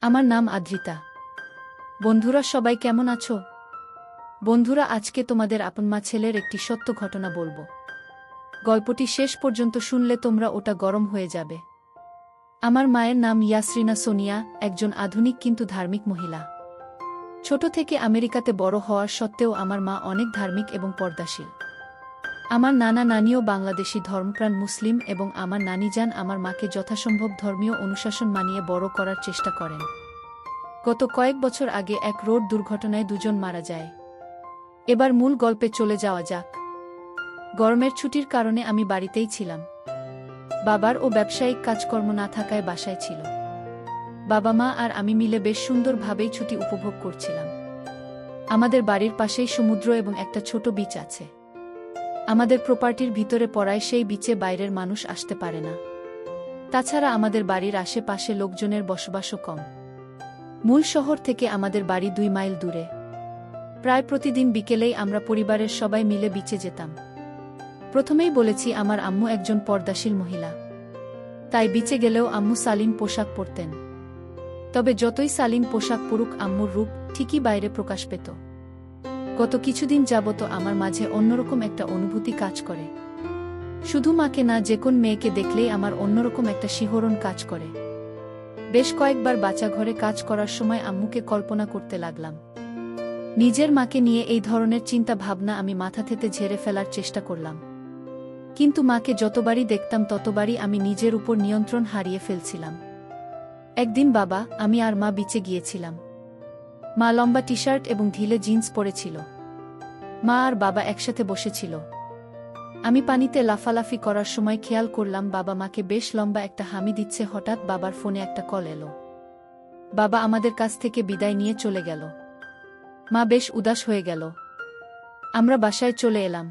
আমার নাম আদ্রিতা। বন্ধুরা সবাই কেমন আছো? বন্ধুরা, আজকে তোমাদের আপনমা ছেলের একটি সত্য ঘটনা বলবো। গল্পটি শেষ পর্যন্ত শুনলে তোমরা ওটা গরম হয়ে যাবে। আমার মায়ের নাম ইয়াসরিনা সোনিয়া, একজন আধুনিক কিন্তু ধার্মিক মহিলা। ছোট থেকে আমেরিকাতে বড় হওয়ার সত্ত্বেও আমার মা অনেক ধার্মিক এবং পর্দাশীল। আমার নানা নানিও বাংলাদেশি ধর্মপ্রাণ মুসলিম এবং আমার নানিজান আমার মাকে যথাসম্ভব ধর্মীয় অনুশাসন মানিয়ে বড় করার চেষ্টা করেন। গত কয়েক বছর আগে এক রোড দুর্ঘটনায় দুজন মারা যায়। এবার মূল গল্পে চলে যাওয়া যাক। গরমের ছুটির কারণে আমি বাড়িতেই ছিলাম। বাবার ও ব্যবসায়িক কাজকর্ম না থাকায় বাসায় ছিল। বাবা মা আর আমি মিলে বেশ সুন্দরভাবেই ছুটি উপভোগ করছিলাম। আমাদের বাড়ির পাশেই সমুদ্র এবং একটা ছোট বিচ আছে। আমাদের প্রপার্টির ভিতরে পড়ায় সেই বিচে বাইরের মানুষ আসতে পারে না। তাছাড়া আমাদের বাড়ির আশেপাশে লোকজনের বসবাসও কম। মূল শহর থেকে আমাদের বাড়ি 2 মাইল দূরে। প্রায় প্রতিদিন বিকেলেই আমরা পরিবারের সবাই মিলে বিচে যেতাম। প্রথমেই বলেছি, আমার আম্মু একজন পর্দাশীল মহিলা। তাই বিচে গেলেও আম্মু সালিম পোশাক পরতেন। তবে যতই সালিম পোশাক পরুক, আম্মুর রূপ ঠিকই বাইরে প্রকাশ পেত। গত কিছুদিন যাবত আমার মাঝে অন্যরকম একটা অনুভূতি কাজ করে। শুধু মাকে না, যে কোন মেয়েকে দেখলেই আমার অন্যরকম একটা শিহরণ কাজ করে। বেশ কয়েকবার বাচ্চা ঘরে কাজ করার সময় আম্মুকে কল্পনা করতে লাগলাম। নিজের মাকে নিয়ে এই ধরনের চিন্তা ভাবনা আমি মাথা থেকে ঝেড়ে ফেলার চেষ্টা করলাম। কিন্তু মাকে যতবারই দেখতাম ততবারই আমি নিজের উপর নিয়ন্ত্রণ হারিয়ে ফেলছিলাম। একদিন বাবা, আমি আর মা বিচে গিয়েছিলাম। মা লম্বা টি শার্ট এবং ঢিলে জিন্স পরেছিল। মা আর বাবা একসাথে বসেছিল। আমি পানিতে লাফালাফি করার সময় খেয়াল করলাম বাবা মাকে বেশ লম্বা একটা হামি দিচ্ছে। হঠাৎ বাবার ফোনে একটা কল এলো। বাবা আমাদের কাছ থেকে বিদায় নিয়ে চলে গেল। মা বেশ উদাস হয়ে গেল। আমরা বাসায় চলে এলাম।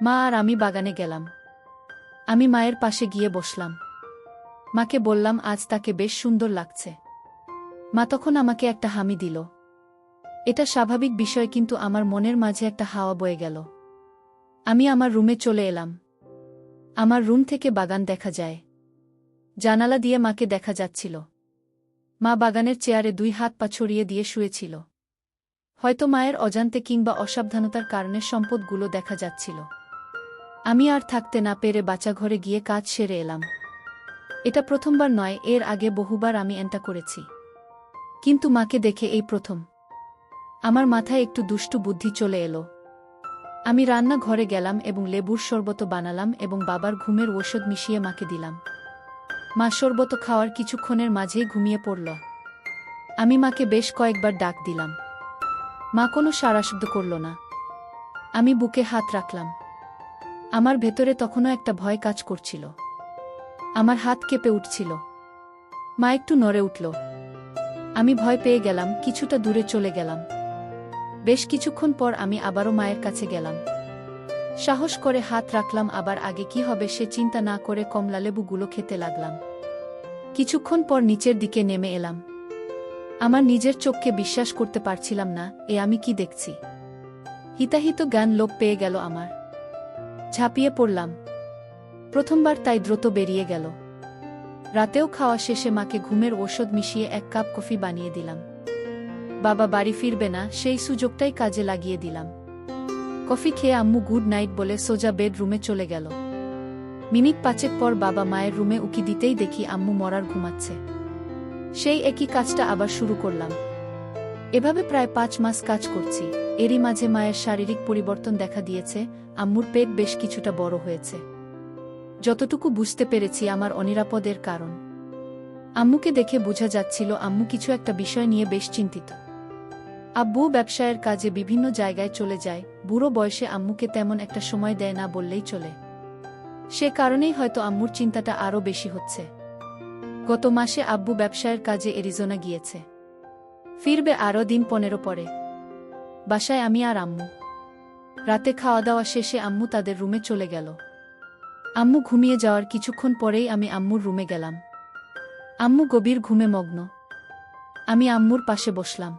মা আর আমি বাগানে গেলাম। আমি মায়ের পাশে গিয়ে বসলাম। মাকে বললাম, আজ তাকে বেশ সুন্দর লাগছে। মা তখন আমাকে একটা হামি দিল। এটা স্বাভাবিক বিষয়, কিন্তু আমার মনের মাঝে একটা হাওয়া বয়ে গেল। আমি আমার রুমে চলে এলাম। আমার রুম থেকে বাগান দেখা যায়। জানালা দিয়ে মাকে দেখা যাচ্ছিল। মা বাগানের চেয়ারে 2 হাত পা ছড়িয়ে দিয়ে শুয়েছিল। হয়তো মায়ের অজান্তে কিংবা অসাবধানতার কারণে সম্পদগুলো দেখা যাচ্ছিল। আমি আর থাকতে না পেরে বাচ্চাঘরে গিয়ে কাজ সেরে এলাম। এটা প্রথমবার নয়, এর আগে বহুবার আমি এনটা করেছি। কিন্তু মাকে দেখে এই প্রথম। আমার মাথায় একটু দুষ্টু বুদ্ধি চলে এলো। আমি রান্না ঘরে গেলাম এবং লেবুর শরবত বানালাম এবং বাবার ঘুমের ঔষধ মিশিয়ে মাকে দিলাম। মা শরবত খাওয়ার কিছুক্ষণের মাঝেই ঘুমিয়ে পড়ল। আমি মাকে বেশ কয়েকবার ডাক দিলাম। মা কোনো সাড়াশব্দ করল না। আমি বুকে হাত রাখলাম। আমার ভেতরে তখনও একটা ভয় কাজ করছিল। আমার হাত কেঁপে উঠছিল। মা একটু নড়ে উঠল। আমি ভয় পেয়ে গেলাম, কিছুটা দূরে চলে গেলাম। বেশ কিছুক্ষণ পর আমি আবারও মায়ের কাছে গেলাম। সাহস করে হাত রাখলাম। আবার আগে কি হবে সে চিন্তা না করে কমলালেবুগুলো খেতে লাগলাম। কিছুক্ষণ পর নিচের দিকে নেমে এলাম। আমার নিজের চোখকে বিশ্বাস করতে পারছিলাম না। আমি কি দেখছি? হিতাহিত জ্ঞান লোপ পেয়ে গেল আমার। ঝাঁপিয়ে পড়লাম। প্রথমবার তাই দ্রুত বেরিয়ে গেল। রাতেও খাওয়া শেষে মাকে ঘুমের ঔষধ মিশিয়ে 1 কাপ কফি বানিয়ে দিলাম। বাবা বাড়ি ফিরবে না, সেই সুযোগটাই কাজে লাগিয়ে দিলাম। কফি খেয়ে আম্মু গুড নাইট বলে সোজা বেডরুমে চলে গেল। মিনিট 5 পর বাবা মায়ের রুমে উকি দিতেই দেখি আম্মু মরার ঘুমাচ্ছে। সেই একই কাজটা আবার শুরু করলাম। এভাবে প্রায় 5 মাস কাজ করছি। এরই মাঝে মায়ের শারীরিক পরিবর্তন দেখা দিয়েছে। আম্মুর পেট বেশ কিছুটা বড় হয়েছে। যতটুকু বুঝতে পেরেছি আমার অনিরাপদের কারণ। আম্মুকে দেখে বোঝা যাচ্ছিল আম্মু কিছু একটা বিষয় নিয়ে বেশ চিন্তিত। আব্বু ব্যবসায়ের কাজে বিভিন্ন জায়গায় চলে যায়। বুড়ো বয়সে আম্মুকে তেমন একটা সময় দেয় না বললেই চলে। সে কারণেই হয়তো আম্মুর চিন্তাটা আরও বেশি হচ্ছে। গত মাসে আব্বু ব্যবসায়ের কাজে অ্যারিজোনা গিয়েছে। ফিরবে আরও দিন 15 পরে। বাসায় আমি আর আম্মু। রাতে খাওয়া দাওয়া শেষে আম্মু তাদের রুমে চলে গেল। আম্মু ঘুমিয়ে যাওয়ার কিছুক্ষণ পরেই আমি আম্মুর রুমে গেলাম। আম্মু গভীর ঘুমে মগ্ন। আমি আম্মুর পাশে বসলাম।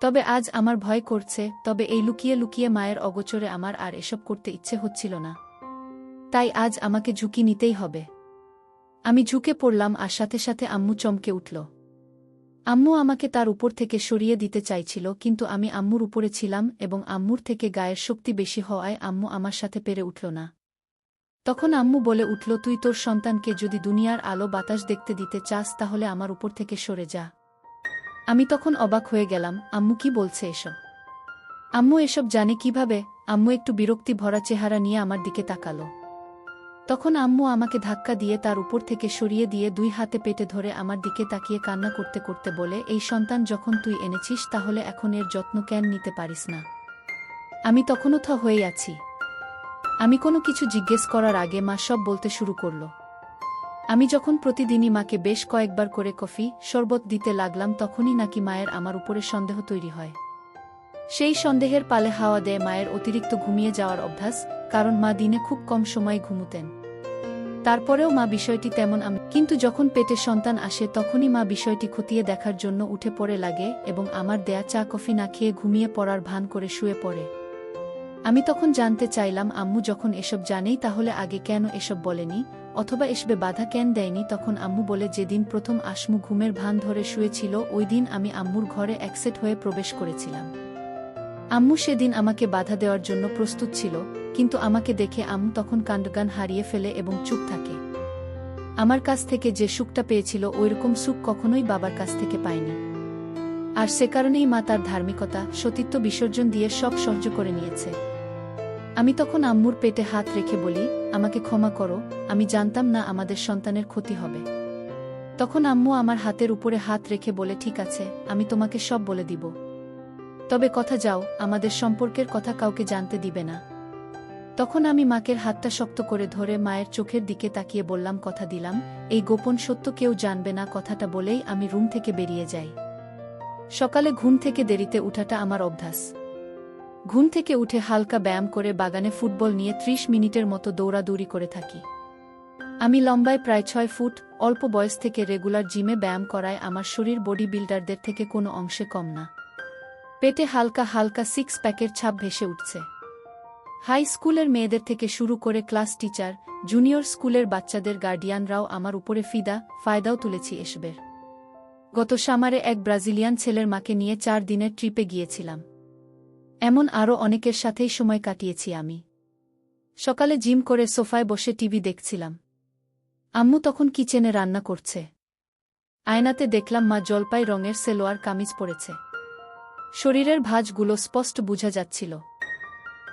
তবে আজ আমার ভয় করছে। তবে এই লুকিয়ে লুকিয়ে মায়ের অগোচরে আমার আর এসব করতে ইচ্ছে হচ্ছিল না। তাই আজ আমাকে ঝুঁকি নিতেই হবে। আমি ঝুঁকে পড়লাম আর সাথে সাথে আম্মু চমকে উঠল। আম্মু আমাকে তার উপর থেকে সরিয়ে দিতে চাইছিল, কিন্তু আমি আম্মুর উপরে ছিলাম এবং আম্মুর থেকে গায়ের শক্তি বেশি হওয়ায় আম্মু আমার সাথে পেরে উঠল না। তখন আম্মু বলে উঠল, তুই তোর সন্তানকে যদি দুনিয়ার আলো বাতাস দেখতে দিতে চাস তাহলে আমার উপর থেকে সরে যা। আমি তখন অবাক হয়ে গেলাম, আম্মু কি বলছে এসব? আম্মু এসব জানে কিভাবে? আম্মু একটু বিরক্তি ভরা চেহারা নিয়ে আমার দিকে তাকালো। তখন আম্মু আমাকে ধাক্কা দিয়ে তার উপর থেকে সরিয়ে দিয়ে 2 হাতে পেটে ধরে আমার দিকে তাকিয়ে কান্না করতে করতে বলে, এই সন্তান যখন তুই এনেছিস তাহলে এখন এর যত্ন কেন নিতে পারিস না? আমি তখনও থ হয়েই আছি। আমি কোনো কিছু জিজ্ঞেস করার আগে মা সব বলতে শুরু করল। আমি যখন প্রতিদিনই মাকে বেশ কয়েকবার করে কফি, শরবত দিতে লাগলাম তখনই নাকি মায়ের আমার উপরে সন্দেহ তৈরি হয়। সেই সন্দেহের পালে হাওয়া দেয় মায়ের অতিরিক্ত ঘুমিয়ে যাওয়ার অভ্যাস, কারণ মা দিনে খুব কম সময় ঘুমুতেন। তারপরেও মা বিষয়টি তেমন কিন্তু যখন পেটে সন্তান আসে তখনই মা বিষয়টি খতিয়ে দেখার জন্য উঠে পড়ে লাগে এবং আমার দেয়া চা কফি না খেয়ে ঘুমিয়ে পড়ার ভান করে শুয়ে পড়ে। আমি তখন জানতে চাইলাম, আম্মু যখন এসব জানেই তাহলে আগে কেন এসব বলেনি, অথবা এসবে বাধা কেন দেয়নি? তখন আম্মু বলে, যেদিন প্রথম আসমু ঘুমের ভান ধরে শুয়েছিল ওই দিন আমি আম্মুর ঘরে একসেট হয়ে প্রবেশ করেছিলাম। আম্মু সেদিন আমাকে বাধা দেওয়ার জন্য প্রস্তুত ছিল, কিন্তু আমাকে দেখে আম্মু তখন কাণ্ডজ্ঞান হারিয়ে ফেলে এবং চুপ থাকে। আমার কাছ থেকে যে সুখটা পেয়েছিল ওইরকম সুখ কখনোই বাবার কাছ থেকে পায়নি। আর সে কারণেই মা তার ধার্মিকতা, সতীত্ব বিসর্জন দিয়ে সব সহ্য করে নিয়েছে। আমি তখন আম্মুর পেটে হাত রেখে বলি, আমাকে ক্ষমা করো, আমি জানতাম না আমাদের সন্তানের ক্ষতি হবে। তখন আম্মু আমার হাতের উপরে হাত রেখে বলে, ঠিক আছে, আমি তোমাকে সব বলে দিব। তবে কথা যাও, আমাদের সম্পর্কের কথা কাউকে জানতে দিবে না। তখন আমি মাকের হাতটা শক্ত করে ধরে মায়ের চোখের দিকে তাকিয়ে বললাম, কথা দিলাম, এই গোপন সত্য কেউ জানবে না। কথাটা বলেই আমি রুম থেকে বেরিয়ে যাই। সকালে ঘুম থেকে দেরিতে উঠাটা আমার অভ্যাস। ঘুম থেকে উঠে হালকা ব্যায়াম করে বাগানে ফুটবল নিয়ে 30 মিনিটের মতো দৌড়াদৌড়ি করে থাকি। আমি লম্বায় প্রায় 6 ফুট, অল্প বয়স থেকে রেগুলার জিমে ব্যায়াম করায় আমার শরীর বডি বিল্ডারদের থেকে কোনো অংশে কম না। পেটে হালকা হালকা 6 প্যাকের ছাপ ভেসে উঠছে। হাই স্কুলের মেয়েদের থেকে শুরু করে ক্লাস টিচার, জুনিয়র স্কুলের বাচ্চাদের গার্ডিয়ানরাও আমার উপরে ফায়দাও তুলেছি এসবের। গত সামারে এক ব্রাজিলিয়ান ছেলের মাকে নিয়ে 4 দিনের ট্রিপে গিয়েছিলাম। এমন আরও অনেকের সাথেই সময় কাটিয়েছি আমি। সকালে জিম করে সোফায় বসে টিভি দেখছিলাম। আম্মু তখন কিচেনে রান্না করছে। আয়নাতে দেখলাম মা জলপাই রঙের সেলোয়ার কামিজ পরেছে। শরীরের ভাঁজগুলো স্পষ্ট বোঝা যাচ্ছিল।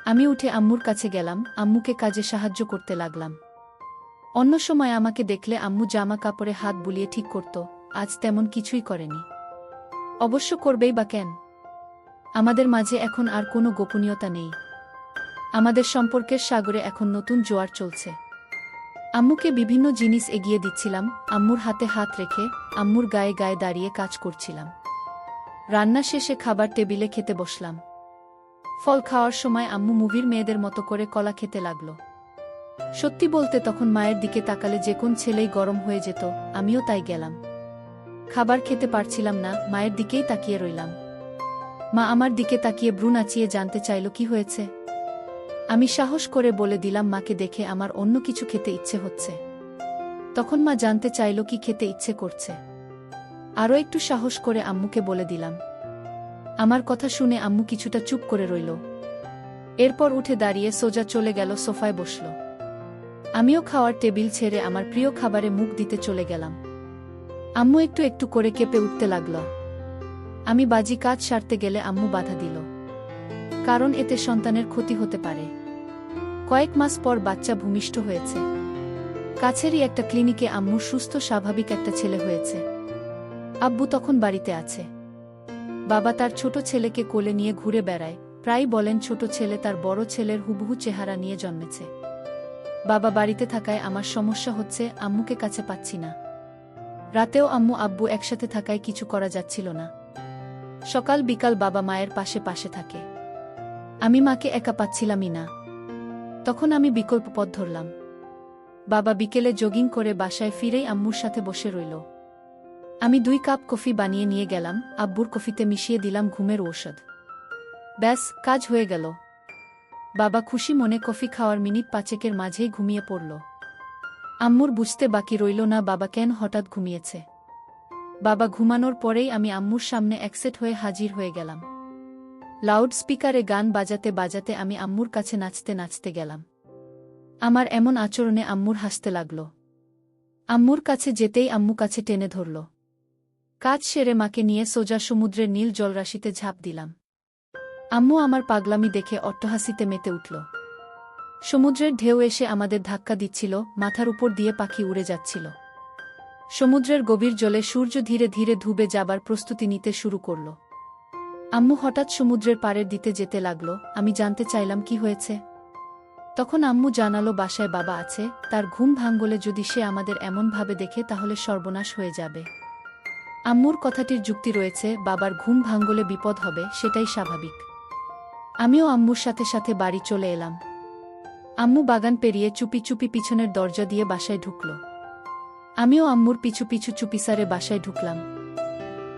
আমি উঠে আম্মুর কাছে গেলাম, আম্মুকে কাজে সাহায্য করতে লাগলাম। অন্য সময় আমাকে দেখলে আম্মু জামা কাপড়ে হাত বুলিয়ে ঠিক করত, আজ তেমন কিছুই করেনি। অবশ্য করবেই বা কেন? আমাদের মাঝে এখন আর কোনো গোপনীয়তা নেই। আমাদের সম্পর্কের সাগরে এখন নতুন জোয়ার চলছে। আম্মুকে বিভিন্ন জিনিস এগিয়ে দিচ্ছিলাম, আম্মুর হাতে হাত রেখে, আম্মুর গায়ে গায়ে দাঁড়িয়ে কাজ করছিলাম। রান্না শেষে খাবার টেবিলে খেতে বসলাম। ফল খাওয়ার সময় আম্মু মুভির মেয়েদের মতো করে কলা খেতে লাগল। সত্যি বলতে তখন মায়ের দিকে তাকালে যে কোন ছেলেই গরম হয়ে যেত, আমিও তাই গেলাম। খাবার খেতে পারছিলাম না, মায়ের দিকেই তাকিয়ে রইলাম। মা আমার দিকে তাকিয়ে ভ্রু নাচিয়ে জানতে চাইল কি হয়েছে। আমি সাহস করে বলে দিলাম মাকে দেখে আমার অন্য কিছু খেতে ইচ্ছে হচ্ছে। তখন মা জানতে চাইল কি খেতে ইচ্ছে করছে। আরও একটু সাহস করে আম্মুকে বলে দিলাম। আমার কথা শুনে আম্মু কিছুটা চুপ করে রইল। এরপর উঠে দাঁড়িয়ে সোজা চলে গেল সোফায় বসল। আমিও খাওয়ার টেবিল ছেড়ে আমার প্রিয় খাবারে মুখ দিতে চলে গেলাম। আম্মু একটু একটু করে কেঁপে উঠতে লাগল। আমি বাজি কাজ সারতে গেলে আম্মু বাধা দিল, কারণ এতে সন্তানের ক্ষতি হতে পারে। কয়েক মাস পর বাচ্চা ভূমিষ্ঠ হয়েছে। কাছেরই একটা ক্লিনিকে আম্মুর সুস্থ স্বাভাবিক একটা ছেলে হয়েছে। আব্বু তখন বাড়িতে আছে। বাবা তার ছোট ছেলেকে কোলে নিয়ে ঘুরে বেড়ায়, প্রায় বলেন ছোট ছেলে তার বড় ছেলের হুবহু চেহারা নিয়ে জন্মেছে। বাবা বাড়িতে থাকায় আমার সমস্যা হচ্ছে, আম্মুকে কাছে পাচ্ছি না। রাতেও আম্মু আব্বু একসাথে থাকায় কিছু করা যাচ্ছিল না। সকাল বিকাল বাবা মায়ের পাশে পাশে থাকে। আমি মাকে একা পাচ্ছিলামই না। তখন আমি বিকল্প পথ ধরলাম। বাবা বিকেলে জগিং করে বাসায় ফিরেই আম্মুর সাথে বসে রইল। আমি 2 কাপ কফি বানিয়ে নিয়ে গেলাম, আব্বুর কফিতে মিশিয়ে দিলাম ঘুমের ঔষধ। ব্যাস, কাজ হয়ে গেল। বাবা খুশি মনে কফি খাওয়ার মিনিট 5 মাঝেই ঘুমিয়ে পড়ল। আম্মুর বুঝতে বাকি রইল না বাবা কেন হঠাৎ ঘুমিয়েছে। বাবা ঘুমানোর পরেই আমি আম্মুর সামনে একসেট হয়ে হাজির হয়ে গেলাম। লাউড স্পিকারে গান বাজাতে বাজাতে আমি আম্মুর কাছে নাচতে নাচতে গেলাম। আমার এমন আচরণে আম্মুর হাসতে লাগল। আম্মুর কাছে যেতেই আম্মু কাছে টেনে ধরল। কাজ সেরে মাকে নিয়ে সোজা সমুদ্রের নীল জলরাশিতে ঝাঁপ দিলাম। আম্মু আমার পাগলামি দেখে অট্টহাসিতে মেতে উঠল। সমুদ্রের ঢেউ এসে আমাদের ধাক্কা দিচ্ছিল, মাথার উপর দিয়ে পাখি উড়ে যাচ্ছিল। সমুদ্রের গভীর জলে সূর্য ধীরে ধীরে ডুবে যাবার প্রস্তুতি নিতে শুরু করল। আম্মু হঠাৎ সমুদ্রের পাড়ের দিতে যেতে লাগল। আমি জানতে চাইলাম কি হয়েছে। তখন আম্মু জানালো বাসায় বাবা আছে, তার ঘুম ভাঙলে যদি সে আমাদের এমনভাবে দেখে তাহলে সর্বনাশ হয়ে যাবে। আম্মুর কথাটির যুক্তি রয়েছে, বাবার ঘুম ভাঙলে বিপদ হবে, সেটাই স্বাভাবিক। আমিও আম্মুর সাথে সাথে বাড়ি চলে এলাম। আম্মু বাগান পেরিয়ে চুপি চুপি পিছনের দরজা দিয়ে বাসায় ঢুকল। আমিও আম্মুর পিছু পিছু চুপিসারে বাসায় ঢুকলাম।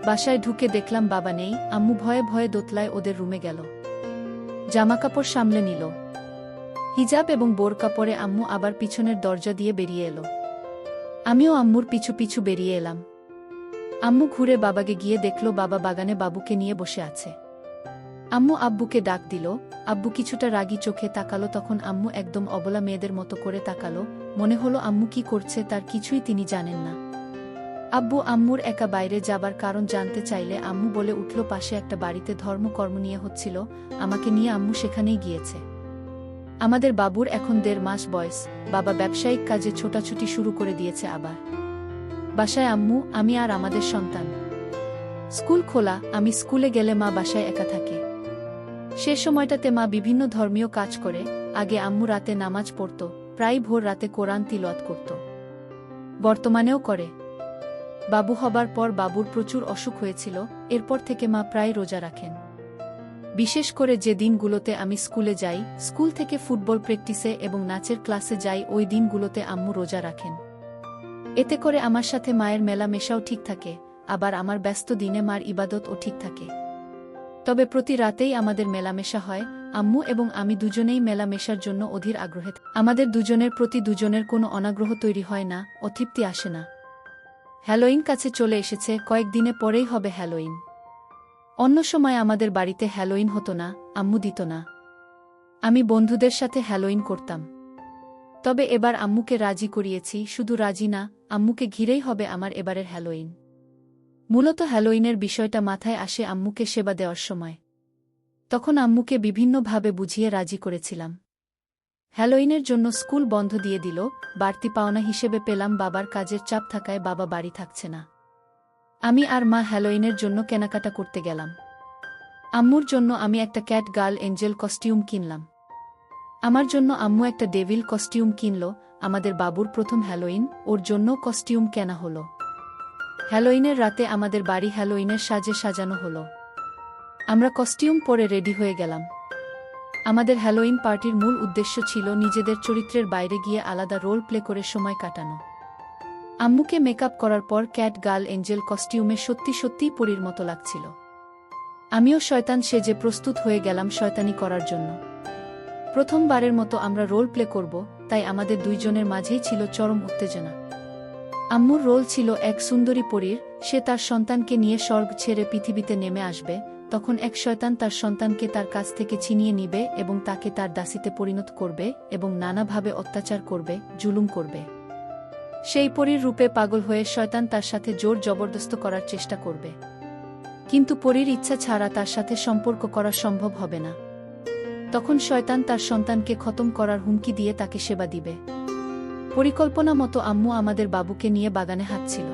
বাসায় ঢুকে দেখলাম বাবা নেই। আম্মু ভয়ে ভয়ে দোতলায় ওদের রুমে গেল। জামাকাপড় সামলে নিল। হিজাব এবং বোরকা পরে আম্মু আবার পিছনের দরজা দিয়ে বেরিয়ে এলো। আমিও আম্মুর পিছু পিছু বেরিয়ে এলাম। আম্মু ঘুরে বাবাকে গিয়ে দেখল বাবা বাগানে বাবুকে নিয়ে বসে আছে। আম্মু আব্বুকে ডাক দিল। আব্বু কিছুটা রাগী চোখে তাকালো। তখন আম্মু একদম অবলা মেয়েদের মতো করে তাকালো। মনে হলো আম্মু কি করছে তার কিছুই তিনি জানেন না। আব্বু আম্মুর একা বাইরে যাবার কারণ জানতে চাইলে আম্মু বলে উঠল পাশে একটা বাড়িতে ধর্মকর্ম নিয়ে হচ্ছিল, আমাকে নিয়ে আম্মু সেখানেই গিয়েছে। আমাদের বাবুর এখন 1.5 মাস বয়স। বাবা ব্যবসায়িক কাজে ছোটাছুটি শুরু করে দিয়েছে আবার। বাসায় আম্মু, আমি আর আমাদের সন্তান। স্কুল খোলা, আমি স্কুলে গেলে মা বাসায় একা থাকে। সে সময়টাতে মা বিভিন্ন ধর্মীয় কাজ করে। আগে আম্মু রাতে নামাজ পড়ত, প্রায় ভোর রাতে কোরআন তিলাওয়াত করত। বর্তমানেও করে। বাবু হবার পর বাবুর প্রচুর অসুখ হয়েছিল, এরপর থেকে মা প্রায় রোজা রাখেন। বিশেষ করে যে দিনগুলোতে আমি স্কুলে যাই, স্কুল থেকে ফুটবল প্র্যাকটিসে এবং নাচের ক্লাসে যাই, ওই দিনগুলোতে আম্মু রোজা রাখেন। এতে করে আমার সাথে মায়ের মেলামেশাও ঠিক থাকে, আবার আমার ব্যস্ত দিনে মার ইবাদতও ঠিক থাকে। তবে প্রতি রাতেই আমাদের মেলামেশা হয়। আম্মু এবং আমি দুজনেই মেলামেশার জন্য অধীর আগ্রহে। আমাদের দুজনের প্রতি দুজনের কোনো অনাগ্রহ তৈরি হয় না, অতৃপ্তি আসে না। হ্যালোইন কাছে চলে এসেছে, কয়েকদিনে পরেই হবে হ্যালোইন। অন্য সময় আমাদের বাড়িতে হ্যালোইন হতো না, আম্মু দিত না। আমি বন্ধুদের সাথে হ্যালোইন করতাম। তবে এবার আম্মুকে রাজি করিয়েছি। শুধু রাজি না, আম্মুকে ঘিরেই হবে আমার এবারের হ্যালোইন। মূলত হ্যালোইনের বিষয়টা মাথায় আসে আম্মুকে সেবা দেওয়ার সময়। তখন আম্মুকে বিভিন্নভাবে বুঝিয়ে রাজি করেছিলাম। হ্যালোইনের জন্য স্কুল বন্ধ দিয়ে দিল। বাড়তি পাওনা হিসেবে পেলাম বাবার কাজের চাপ থাকায় বাবা বাড়ি থাকছে না। আমি আর মা হ্যালোইনের জন্য কেনাকাটা করতে গেলাম। আম্মুর জন্য আমি একটা ক্যাট গার্ল এঞ্জেল কস্টিউম কিনলাম। আমার জন্য আম্মু একটা ডেভিল কস্টিউম কিনল। আমাদের বাবুর প্রথম হ্যালোইন, ওর জন্য কস্টিউম কেনা হলো। হ্যালোইনের রাতে আমাদের বাড়ি হ্যালোইনের সাজে সাজানো হলো। আমরা কস্টিউম পরে রেডি হয়ে গেলাম। আমাদের হ্যালোইন পার্টির মূল উদ্দেশ্য ছিল নিজেদের চরিত্রের বাইরে গিয়ে আলাদা রোল প্লে করে সময় কাটানো। আম্মুকে মেকআপ করার পর ক্যাট গার্ল এঞ্জেল কস্টিউমে সত্যি সত্যিই পরীর মতো লাগছিল। আমিও শয়তান সেজে প্রস্তুত হয়ে গেলাম শয়তানি করার জন্য। প্রথমবারের মতো আমরা রোল প্লে করব, তাই আমাদের দুইজনের মাঝেই ছিল চরম উত্তেজনা। আম্মুর রোল ছিল এক সুন্দরী পরীর। সে তার সন্তানকে নিয়ে স্বর্গ ছেড়ে পৃথিবীতে নেমে আসবে। তখন এক শয়তান তার সন্তানকে তার কাছ থেকে ছিনিয়ে নিবে এবং তাকে তার দাসীতে পরিণত করবে এবং নানাভাবে অত্যাচার করবে, জুলুম করবে। সেই পরীর রূপে পাগল হয়ে শয়তান তার সাথে জোর জবরদস্ত করার চেষ্টা করবে। কিন্তু পরীর ইচ্ছা ছাড়া তার সাথে সম্পর্ক করা সম্ভব হবে না। তখন শয়তান তার সন্তানকে খতম করার হুমকি দিয়ে তাকে সেবা দিবে। পরিকল্পনা মতো আম্মু আমাদের বাবুকে নিয়ে বাগানে হাঁটছিল।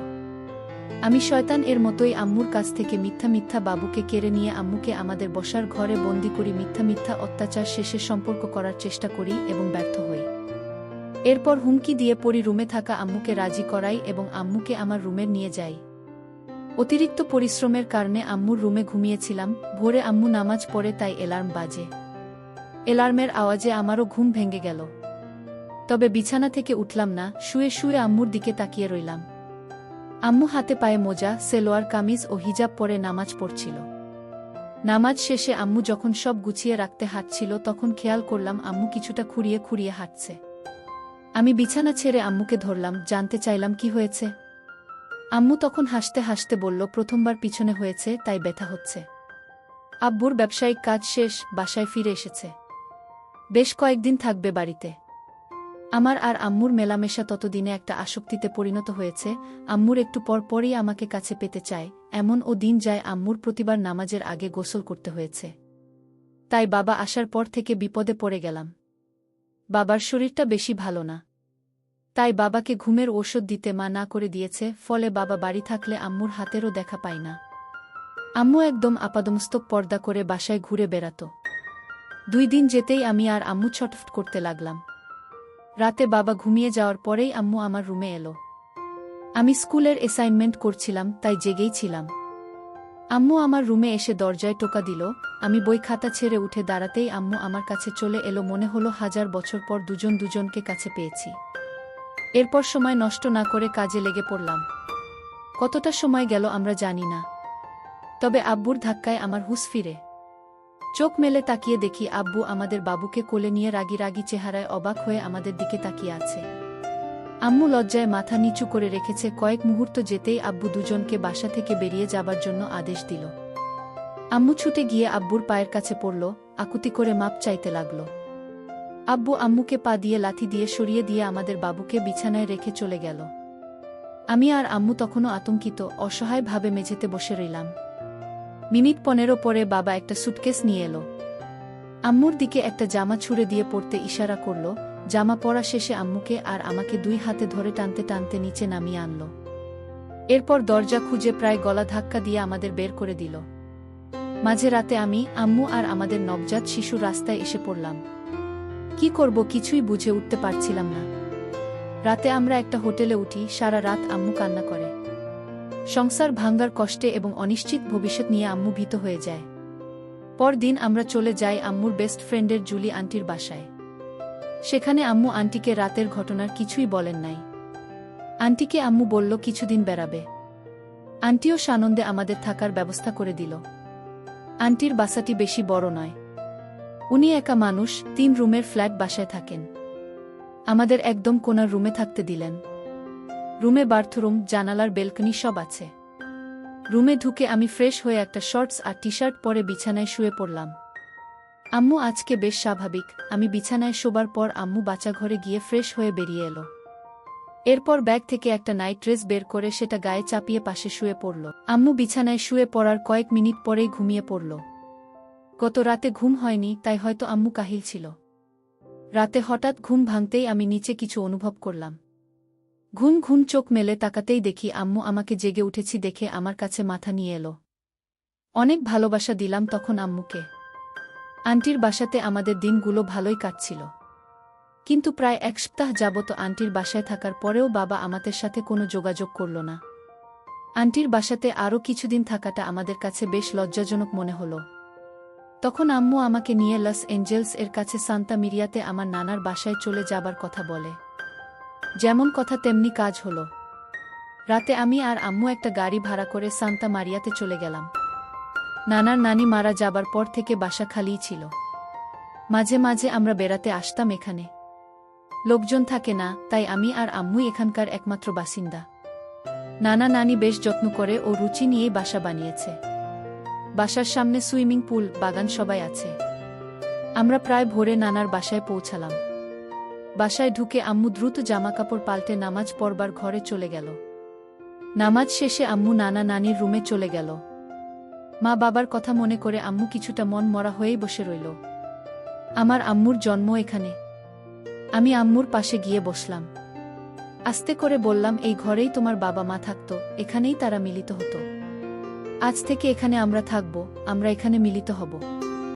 আমি শয়তান এর মতোই আম্মুর কাছ থেকে মিথ্যা মিথ্যা বাবুকে কেড়ে নিয়ে আম্মুকে আমাদের বসার ঘরে বন্দি করি। মিথ্যা মিথ্যা অত্যাচার শেষে সম্পর্ক করার চেষ্টা করি এবং ব্যর্থ হই। এরপর হুমকি দিয়ে পরি রুমে থাকা আম্মুকে রাজি করাই এবং আম্মুকে আমার রুমে নিয়ে যাই। অতিরিক্ত পরিশ্রমের কারণে আম্মুর রুমে ঘুমিয়েছিলাম। ভোরে আম্মু নামাজ পড়ে, তাই অ্যালার্ম বাজে। অ্যালার্মের আওয়াজে আমারও ঘুম ভেঙে গেল। তবে বিছানা থেকে উঠলাম না, শুয়ে শুয়ে আম্মুর দিকে তাকিয়ে রইলাম। আম্মু হাতে পায়ে মোজা, সেলোয়ার কামিজ ও হিজাব পরে নামাজ পড়ছিল। নামাজ শেষে আম্মু যখন সব গুছিয়ে রাখতে হাঁটছিল, তখন খেয়াল করলাম আম্মু কিছুটা খুঁড়িয়ে খুঁড়িয়ে হাঁটছে। আমি বিছানা ছেড়ে আম্মুকে ধরলাম, জানতে চাইলাম কি হয়েছে। আম্মু তখন হাসতে হাসতে বলল, প্রথমবার পিছনে হয়েছে তাই ব্যথা হচ্ছে। আব্বুর ব্যবসায়িক কাজ শেষ, বাসায় ফিরে এসেছে। বেশ কয়েকদিন থাকবে বাড়িতে। আমার আর আম্মুর মেলামেশা ততদিনে একটা আসক্তিতে পরিণত হয়েছে। আম্মুর একটু পর পরই আমাকে কাছে পেতে চায়, এমন ও দিন যায় আম্মুর প্রতিবার নামাজের আগে গোসল করতে হয়েছে। তাই বাবা আসার পর থেকে বিপদে পড়ে গেলাম। বাবার শরীরটা বেশি ভালো না, তাই বাবাকে ঘুমের ঔষধ দিতে মা না করে দিয়েছে, ফলে বাবা বাড়ি থাকলে আম্মুর হাতেরও দেখা পাই না। আম্মু একদম আপাদমস্তক পর্দা করে বাসায় ঘুরে বেড়াত। 2 দিন যেতেই আমি আর আম্মু ছটফট করতে লাগলাম। রাতে বাবা ঘুমিয়ে যাওয়ার পরেই আম্মু আমার রুমে এলো। আমি স্কুলের অ্যাসাইনমেন্ট করছিলাম, তাই জেগেই ছিলাম। আম্মু আমার রুমে এসে দরজায় টোকা দিল। আমি বই খাতা ছেড়ে উঠে দাঁড়াতেই আম্মু আমার কাছে চলে এলো। মনে হলো 1000 বছর পর দুজন দুজনকে কাছে পেয়েছি। এরপর সময় নষ্ট না করে কাজে লেগে পড়লাম। কতটা সময় গেল আমরা জানি না, তবে আব্বুর ধাক্কায় আমার হুঁশ ফিরে। চোখ মেলে তাকিয়ে দেখি আব্বু আমাদের বাবুকে কোলে নিয়ে রাগী রাগী চেহারায় অবাক হয়ে আমাদের দিকে তাকিয়ে আছে। আম্মু লজ্জায় মাথা নিচু করে রেখেছে। কয়েক মুহূর্ত যেতেই আব্বু দুজনকে বাসা থেকে বেরিয়ে যাবার জন্য আদেশ দিল। আম্মু ছুটে গিয়ে আব্বুর পায়ের কাছে পড়ল, আকুতি করে মাপ চাইতে লাগল। আব্বু আম্মুকে পা দিয়ে লাথি দিয়ে সরিয়ে দিয়ে আমাদের বাবুকে বিছানায় রেখে চলে গেল। আমি আর আম্মু তখনও আতঙ্কিত, অসহায়ভাবে মেঝেতে বসে রইলাম। মিনিট 15 পরে বাবা একটা সুটকেস নিয়ে এলো। আম্মুর দিকে একটা জামা ছুঁড়ে দিয়ে পড়তে ইশারা করল। জামা পরা শেষে আম্মুকে আর আমাকে 2 হাতে ধরে টানতে টানতে নিচে নামিয়ে আনল। এরপর দরজা খুঁজে প্রায় গলা ধাক্কা দিয়ে আমাদের বের করে দিল। মাঝে রাতে আমি, আম্মু আর আমাদের নবজাত শিশু রাস্তায় এসে পড়লাম। কি করব কিছুই বুঝে উঠতে পারছিলাম না। রাতে আমরা একটা হোটেলে উঠি। সারা রাত আম্মু কান্না করে। সংসার ভাঙ্গার কষ্টে এবং অনিশ্চিত ভবিষ্যৎ নিয়ে আম্মু ভীত হয়ে যায়। পরদিন আমরা চলে যাই আম্মুর বেস্ট ফ্রেন্ডের জুলি আন্টির বাসায়। সেখানে আম্মু আন্টিকে রাতের ঘটনার কিছুই বলেন নাই। আন্টিকে আম্মু বলল কিছুদিন বেড়াবে। আন্টিও সানন্দে আমাদের থাকার ব্যবস্থা করে দিল। আন্টির বাসাটি বেশি বড় নয়। উনি একা মানুষ, 3 রুমের ফ্ল্যাট বাসায় থাকেন। আমাদের একদম কোনার রুমে থাকতে দিলেন। রুমে বাথরুম, জানালার বেলকনি সব আছে। রুমে ঢুকে আমি ফ্রেশ হয়ে একটা শর্টস আর টি-শার্ট পরে বিছানায় শুয়ে পড়লাম। আম্মু আজকে বেশ স্বাভাবিক। আমি বিছানায় শোবার পর আম্মু বাচ্চাঘরে গিয়ে ফ্রেশ হয়ে বেরিয়ে এলো। এরপর ব্যাগ থেকে একটা নাইট ড্রেস বের করে সেটা গায়ে চাপিয়ে পাশে শুয়ে পড়ল। আম্মু বিছানায় শুয়ে পড়ার কয়েক মিনিট পরেই ঘুমিয়ে পড়ল। গত রাতে ঘুম হয়নি, তাই হয়তো আম্মু কাহিল ছিল। রাতে হঠাৎ ঘুম ভাঙতেই আমি নিচে কিছু অনুভব করলাম। ঘুম ঘুম চোখ মেলে তাকাতেই দেখি আম্মু আমাকে জেগে উঠেছি দেখে আমার কাছে মাথা নিয়ে এলো। অনেক ভালোবাসা দিলাম তখন আম্মুকে। আন্টির বাসাতে আমাদের দিনগুলো ভালোই কাটছিল। কিন্তু প্রায় 1 সপ্তাহ যাবত আন্টির বাসায় থাকার পরেও বাবা আমাদের সাথে কোনো যোগাযোগ করল না। আন্টির বাসাতে আরও কিছুদিন থাকাটা আমাদের কাছে বেশ লজ্জাজনক মনে হলো। তখন আম্মু আমাকে নিয়ে লস এঞ্জেলস এর কাছে সান্তা মিরিয়াতে আমার নানার বাসায় চলে যাবার কথা বলে। যেমন কথা তেমনি কাজ হলো। রাতে আমি আর আম্মু একটা গাড়ি ভাড়া করে সান্তা মারিয়াতে চলে গেলাম। নানার নানি মারা যাবার পর থেকে বাসা খালিই ছিল। মাঝে মাঝে আমরা বেড়াতে আসতাম এখানে। লোকজন থাকে না, তাই আমি আর আম্মুই এখানকার একমাত্র বাসিন্দা। নানা নানি বেশ যত্ন করে ও রুচি নিয়েই বাসা বানিয়েছে। বাসার সামনে সুইমিং পুল, বাগান সবাই আছে। আমরা প্রায় ভোরে নানার বাসায় পৌঁছালাম। বাসায় ঢুকে আম্মু দ্রুত জামাকাপড় পাল্টে নামাজ পড়বার ঘরে চলে গেল। নামাজ শেষে আম্মু নানা নানির রুমে চলে গেল। মা বাবার কথা মনে করে আম্মু কিছুটা মন মরা হয়েই বসে রইল। আমার আম্মুর জন্ম এখানে। আমি আম্মুর পাশে গিয়ে বসলাম। আস্তে করে বললাম, এই ঘরেই তোমার বাবা মা থাকতো, এখানেই তারা মিলিত হতো। আজ থেকে এখানে আমরা থাকব, আমরা এখানে মিলিত হব।